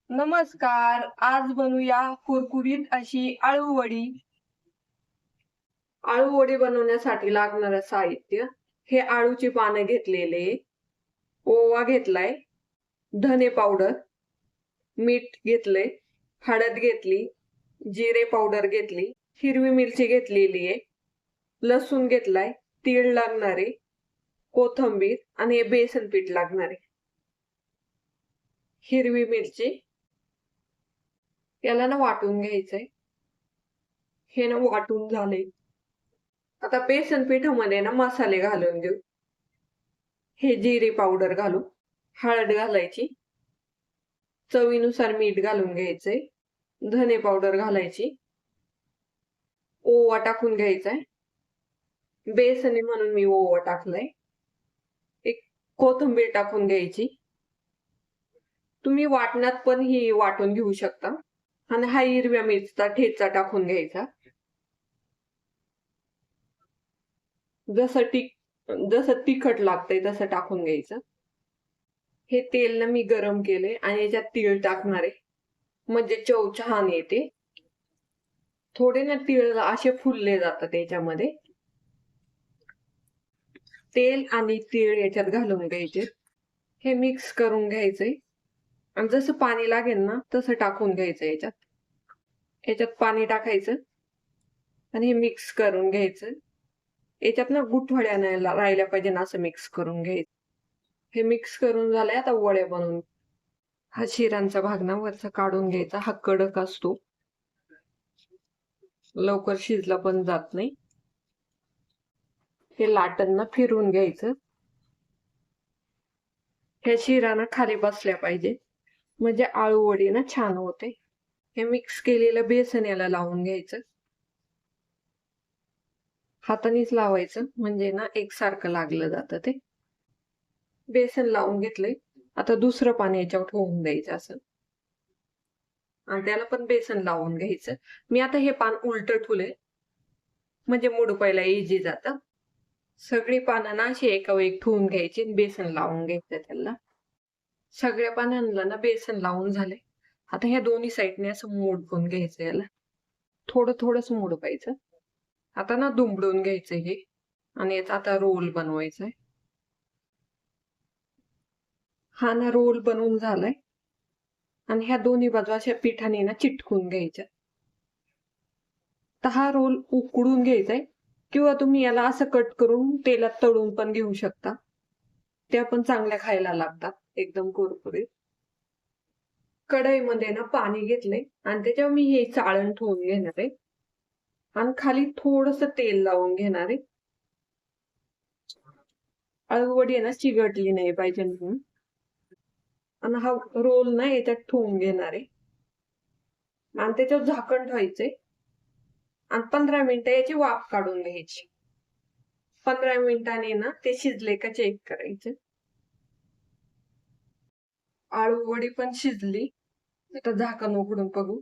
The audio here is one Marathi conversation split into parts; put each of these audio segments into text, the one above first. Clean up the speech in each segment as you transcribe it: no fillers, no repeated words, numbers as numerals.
नमस्कार. आज बनवूया कुरकुरीत अशी आळू वडी. आळू वडी बनवण्यासाठी लागणारं साहित्य हे आळूची पानं घेतलेले, ओवा घेतलाय, धने पावडर, मीठ घेतले, हळद घेतली, जिरे पावडर घेतली, हिरवी मिरची घेतलेली आहे, लसूण घेतलाय, तीळ लागणारे, कोथिंबीर आणि हे बेसन पीठ लागणारे. हिरवी मिरची याला ना वाटून घ्यायचंय. हे ना वाटून झाले. आता बेसन पिठामध्ये ना मसाले घालून देऊ. हे जिरे पावडर घालू, हळद घालायची, चवीनुसार मीठ घालून घ्यायचंय, धने पावडर घालायची, ओवा टाकून घ्यायचाय. बेसने म्हणून मी ओवा टाकलाय. एक कोथिंबीर टाकून घ्यायची. तुम्ही वाटणात पण ही वाटून घेऊ शकता. आणि हा हिरव्या मिरचीचा ठेचा टाकून घ्यायचा. जसं तिखट लागतंय तसं टाकून घ्यायचं. हे तेल ना मी गरम केले आणि याच्यात तीळ टाकणार आहे, म्हणजे चव छान येते. थोडे ना तीळ असे फुलले जातात याच्यामध्ये. तेल आणि तीळ याच्यात घालून घ्यायचे. हे मिक्स करून घ्यायचंय आणि जसं पाणी लागेल ना तसं टाकून घ्यायचं याच्यात पाणी टाकायचं आणि हे मिक्स करून घ्यायचं. याच्यात ना गुठळ्या नाही राहिल्या पाहिजे ना असं मिक्स करून घ्यायचं. हे मिक्स करून झालंय. आता वड्या बनवून हा शिरांचा भाग ना वरचा काढून घ्यायचा. हा कडक असतो, लवकर शिजला पण जात नाही. हे लाटण फिरवून घ्यायचं. ह्या शिरा ना खाली बसल्या पाहिजे, म्हणजे आळू वडी ना छान होते. हे मिक्स केलेलं बेसन याला लावून घ्यायचं. हातानेच लावायचं म्हणजे ना एकसारखं लागलं जातं ते. बेसन लावून घेतलंय. आता दुसरं पाणी याच्यावर ठेवून द्यायचं असं आणि त्याला पण बेसन लावून घ्यायचं. मी आता हे पान उलट ठेवलंय म्हणजे मुडपायला इझी जातं. सगळी पानं ना अशी एका वेळी ठेवून घ्यायची आणि बेसन लावून घ्यायचं त्याला. सगळ्या पानांना ना बेसन लावून झाले. आता ह्या दोन्ही साईडने असं मोडून घ्यायचं याला. थोडं थोडंच मोडवायचं. आता ना दुमडून घ्यायचं हे आणि याचा आता रोल बनवायचा आहे. हा ना रोल बनवून झालाय आणि ह्या दोन्ही बाजू अशा पिठाने ना चिटकून घ्यायच्या. तर हा रोल उकडून घ्यायचाय किंवा तुम्ही याला असं कट करून तेलात तळून पण घेऊ शकता. त्या पण चांगल्या खायला लागतात, एकदम कुरकुरीत. कढईमध्ये ना पाणी घेतलंय आणि त्याच्यावर मी हे चाळण ठेवून घेणार आहे आणि खाली थोडस तेल लावून घेणार आहे. आळूवडी आहे ना चिघटली नाही पाहिजे म्हणून. आणि हा रोल ना याच्यात ठेवून घेणार आहे आणि त्याच्यावर झाकण ठेवायचंय आणि 15 मिनिटं याची वाफ काढून घ्यायची. 15 मिनिटांनी ना ते शिजले का चेक करायचं. आळू वडी पण शिजली. आता झाकण उघडून बघू.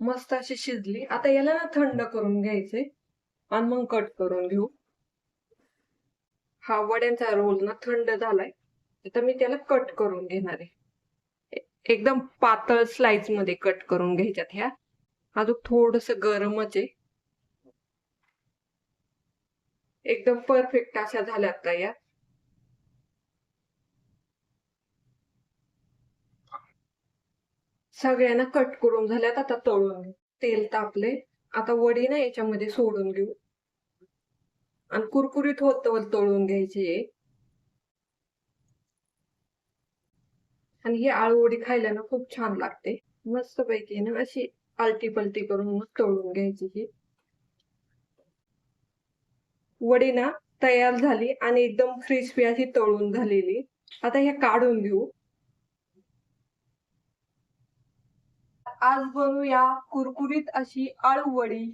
मस्त अशी शिजली. आता याला ना थंड करून घ्यायचंय आणि मग कट करून घेऊ. हा वड्यांचा रोल ना थंड झालाय. आता मी त्याला कट करून घेणार आहे. एकदम पातळ स्लाइस मध्ये कट करून घ्यायच्यात ह्या. अजून थोडस गरमच आहे. एकदम परफेक्ट अशा झाल्यात का या. सगळ्यांना कट करून झाल्यात. आता तळून घेऊ. तेल तापले. आता वडी ना याच्यामध्ये सोडून घेऊ आणि कुरकुरीत होत तळून घ्यायची. आणि ही आळू वडी खायला ना खूप छान लागते. मस्त पैकी ना अशी आलटी पलटी करून मग तळून घ्यायची. ही वडी ना तयार झाली आणि एकदम क्रिस्पी अशी तळून झालेली. आता ह्या काढून घेऊ. आज बनवूया कुरकुरीत अशी आळू वडी.